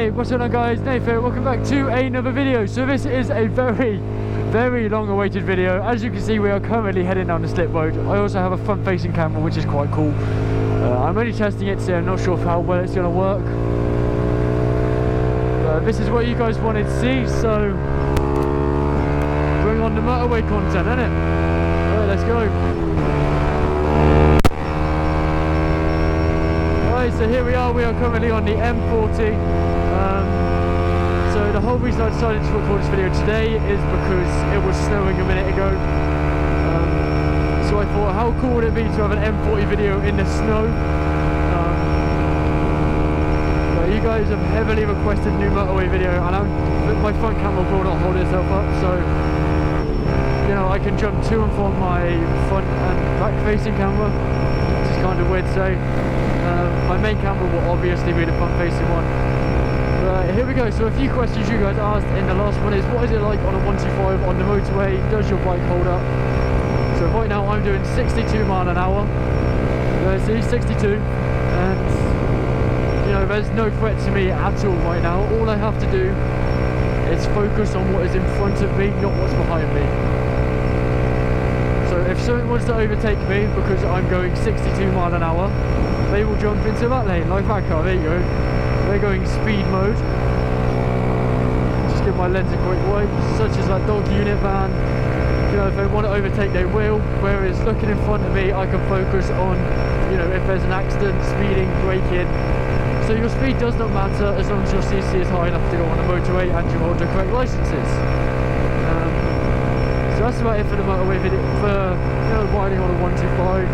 Hey, what's going on guys? Nathan here, welcome back to another video. So this is a very long awaited video. As you can see, we are currently heading down the slip road. I also have a front facing camera, which is quite cool. I'm only testing it, so I'm not sure how well it's going to work. This is what you guys wanted to see, so bring on the motorway content, innit? Alright, let's go. So here we are currently on the M40. So the whole reason I decided to record this video today is because it was snowing a minute ago. So I thought, how cool would it be to have an M40 video in the snow? You guys have heavily requested a new motorway video, and my front camera will not hold itself up, so you know I can jump to and from my front and back facing camera, which is kind of weird to say. My main camera will obviously be the front facing one. But here we go. So a few questions you guys asked in the last one is, what is it like on a 125 on the motorway? Does your bike hold up? So right now I'm doing 62 mile an hour. See, 62, and you know there's no threat to me at all right now. All I have to do is focus on what is in front of me, not what's behind me. So if someone wants to overtake me because I'm going 62 mile an hour, they will jump into that lane, like that car, there you go. They're going speed mode. Just give my lens a quick wipe, such as that dog unit van. You know, if they want to overtake, they will. Whereas looking in front of me, I can focus on, you know, if there's an accident, speeding, braking. So your speed does not matter as long as your CC is high enough to go on the motorway and you hold the correct licenses. So that's about it for the motorway video, for, you know, riding on a 125.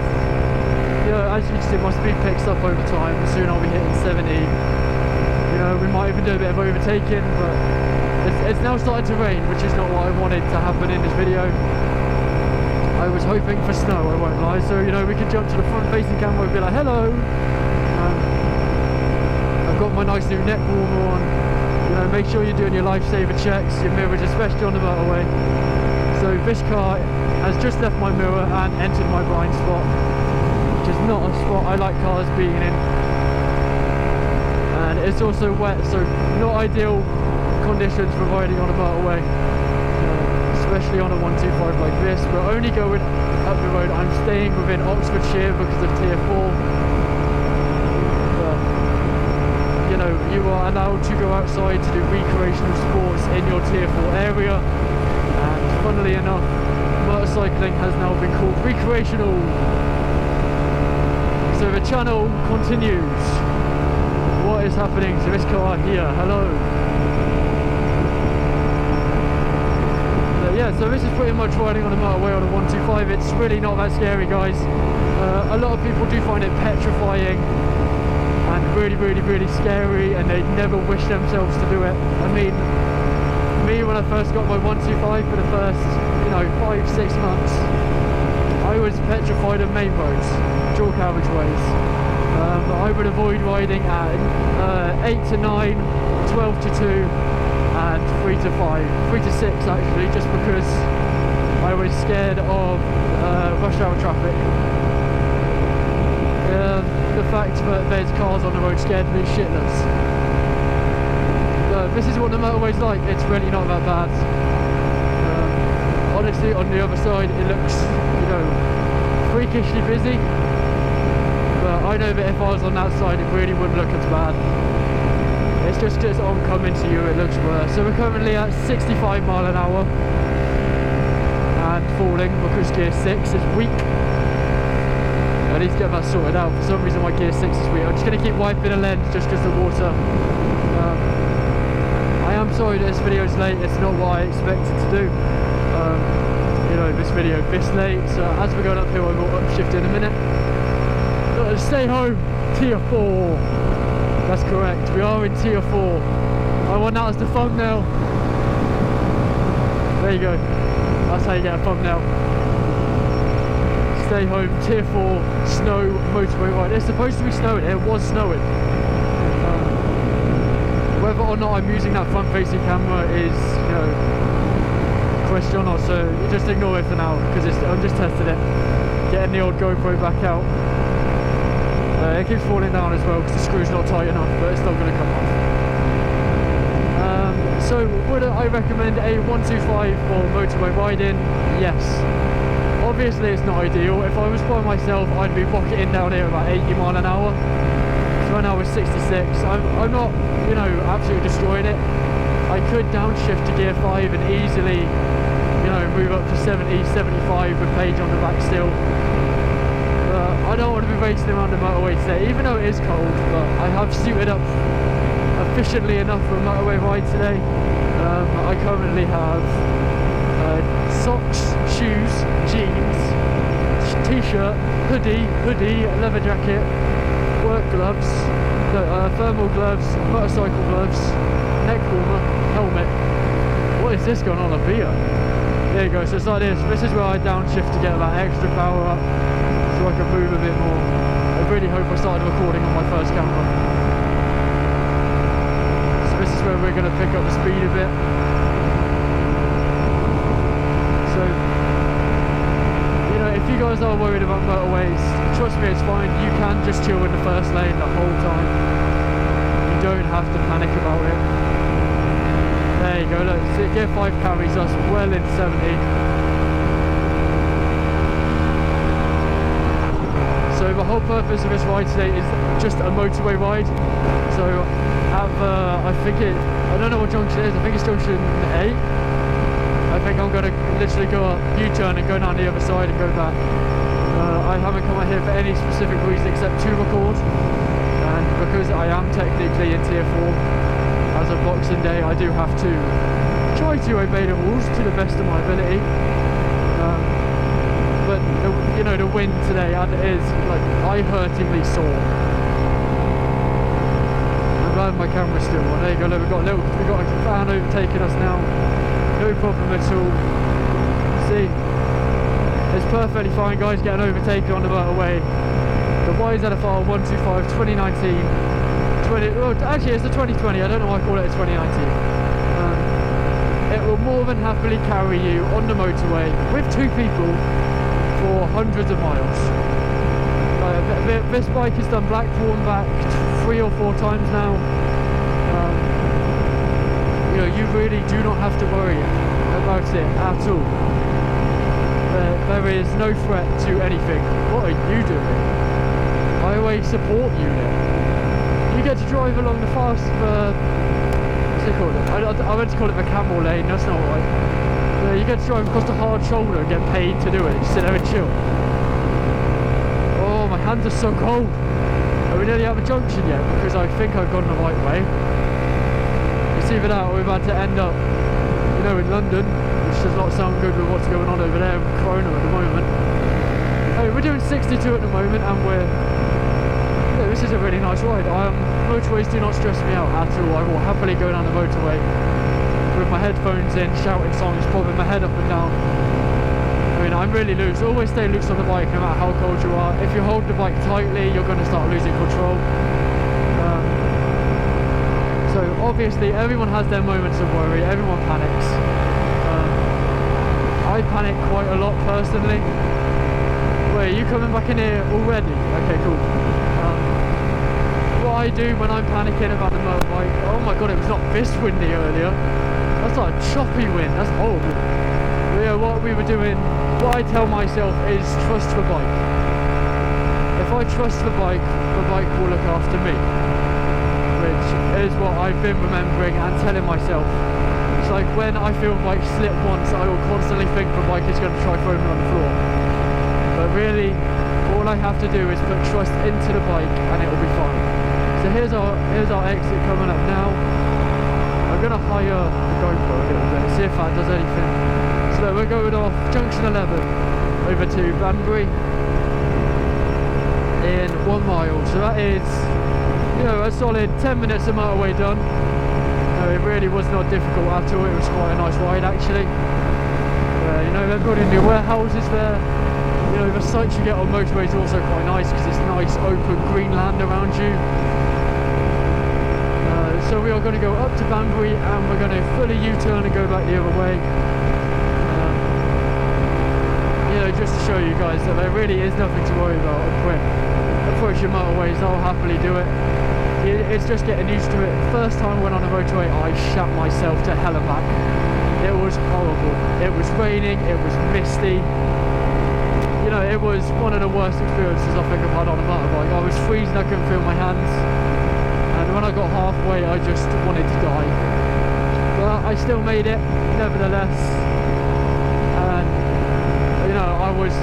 Yeah, as you can see, my speed picks up over time. Soon I'll be hitting 70. You know, we might even do a bit of overtaking, but it's now starting to rain, which is not what I wanted to happen in this video. I was hoping for snow, I won't lie. So, you know, we can jump to the front facing camera and be like, hello. I've got my nice new neck warmer on. You know, make sure you're doing your lifesaver checks, your mirrors, especially on the motorway. So this car has just left my mirror and entered my blind spot, which is not a spot I like cars being in. And it's also wet, so not ideal conditions for riding on a motorway, especially on a 125 like this. We're only going up the road. I'm staying within Oxfordshire because of tier 4. You know, you are allowed to go outside to do recreational sports in your tier 4 area, and funnily enough, motorcycling has now been called recreational. So the channel continues. What is happening to this car here? Hello. Yeah, so this is pretty much riding on a motorway on a 125. It's really not that scary, guys. A lot of people do find it petrifying and really scary, and they never wish themselves to do it. I mean, me, when I first got my 125 for the first, you know, 5-6 months, I was petrified of main roads, dual carriageways. I would avoid riding at 8 to 9, 12 to 2, and 3 to 5, 3 to 6 actually, just because I was scared of rush hour traffic. The fact that there's cars on the road scared me shitless. This is what the motorway's like. It's really not that bad. Honestly, on the other side, it looks, you know, freakishly busy. But I know that if I was on that side, it really wouldn't look as bad. It's just because I'm coming to you, it looks worse. So we're currently at 65 mile an hour and falling because gear 6 is weak. I need to get that sorted out. For some reason my gear 6 is weak. I'm just going to keep wiping the lens just because the water. I am sorry that this video is late. It's not what I expected to do. You know, this video this late. So as we're going uphill, I will upshift in a minute. Stay home, tier 4. That's correct, we are in tier 4. I want that as the thumbnail. There you go. That's how you get a thumbnail. Stay home, tier 4, snow, motorway ride. It's supposed to be snowing, it was snowing. Whether or not I'm using that front facing camera is, you know, question or not, so just ignore it for now, because I'm just testing it. Getting the old GoPro back out. It keeps falling down as well because the screw's not tight enough, but it's not going to come off. So would I recommend a 125 for motorway riding? Yes. Obviously it's not ideal. If I was by myself, I'd be rocketing down here about 80 mile an hour. So when I was 66, I'm not, you know, absolutely destroying it. I could downshift to gear 5 and easily, you know, move up to 70, 75 with Page on the back still. But I don't want to be racing around the motorway today, even though it is cold, but I have suited up efficiently enough for a motorway ride today. I currently have socks, shoes, jeans, t-shirt, hoodie, leather jacket, work gloves, thermal gloves, motorcycle gloves, neck warmer, helmet. What is this going on up here? There you go, so it's like this. This is where I downshift to get that extra power up so I can move a bit more. I really hope I started recording on my first camera. So this is where we're going to pick up the speed a bit. So, you know, if you guys are worried about motorways, trust me, it's fine. You can just chill in the first lane the whole time. You don't have to panic about it. There you go, look, gear 5 carries us well in 70. So the whole purpose of this ride today is just a motorway ride. So I don't know what junction it is, I think it's junction 8. I think I'm going to literally go up, U-turn and go down the other side and go back. I haven't come out here for any specific reason except to record. And because I am technically in tier 4, as of Boxing Day, I do have to try to obey the rules to the best of my ability. But you know, the wind today, and it is like eye-hurtingly sore. I'm glad my camera's still on. There you go. Look, we've got a van overtaking us now. No problem at all. See, it's perfectly fine, guys, getting overtaken on the motorway. The YZF-R125 2019. Well, actually it's the 2020, I don't know why I call it a 2019. It will more than happily carry you on the motorway with 2 people for hundreds of miles. This bike has done Blackpool and back 3 or 4 times now. You know, you really do not have to worry about it at all. There is no threat to anything. What are you doing? Highway support unit. You get to drive along the fast, what's it called? I meant to call it the camel lane, that's not right. You get to drive across the hard shoulder and get paid to do it, just sit there and chill. Oh, my hands are so cold. Are we nearly out of the junction yet? Because I think I've gone the right way. It's either that or we're about to end up, you know, in London, which does not sound good with what's going on over there with Corona at the moment. Oh, we're doing 62 at the moment and this is a really nice ride. Motorways do not stress me out at all. I will happily go down the motorway with my headphones in, shouting songs, popping my head up and down. I mean, I'm really loose. Always stay loose on the bike no matter how cold you are. If you hold the bike tightly, you're going to start losing control. So obviously everyone has their moments of worry, everyone panics. I panic quite a lot personally. Wait, are you coming back in here already? Okay, cool. What I do when I'm panicking about the motorbike, oh my god, it was not this windy earlier. That's like a choppy wind, that's horrible. But yeah, what we were doing, what I tell myself is trust the bike. If I trust the bike will look after me. Which is what I've been remembering and telling myself. It's like when I feel the bike slip once, I will constantly think the bike is going to try throwing me on the floor. But really, all I have to do is put trust into the bike and it will be fine. So here's our exit coming up now. I'm going to hire the GoPro a little bit, see if that does anything. So we're going off junction 11 over to Banbury in 1 mile. So that is, you know, a solid 10 minutes of motorway done. No, it really was not difficult at all. It was quite a nice ride actually. You know, they're building new warehouses there. You know, the sights you get on motorways are also quite nice because it's nice open green land around you. So we are going to go up to Banbury and we're going to fully U-turn and go back the other way. You know, just to show you guys that there really is nothing to worry about. When approaching motorways, I'll happily do it. it's just getting used to it. First time I went on a motorway, I shat myself to hell and back. It was horrible. It was raining, it was misty. You know, it was one of the worst experiences I think I've had on a motorbike. I was freezing, I couldn't feel my hands. And when I got halfway, I just wanted to die. But I still made it, nevertheless. And, you know, I was,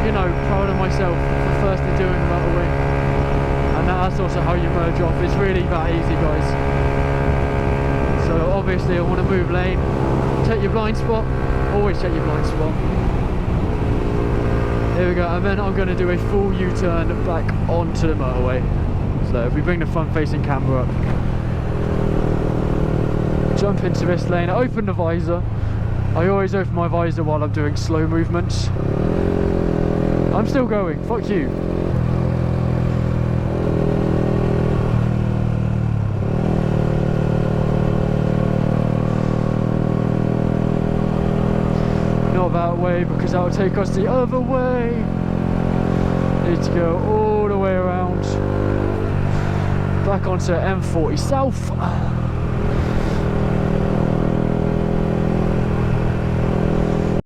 you know, proud of myself for firstly doing a motorway. And that's also how you merge off. It's really that easy, guys. So obviously I want to move lane. Check your blind spot. Always check your blind spot. Here we go, and then I'm going to do a full U-turn back onto the motorway. So if we bring the front-facing camera up, jump into this lane, open the visor. I always open my visor while I'm doing slow movements. I'm still going, fuck you. Not that way, because that will take us the other way. Need to go all the way around back onto M40 South.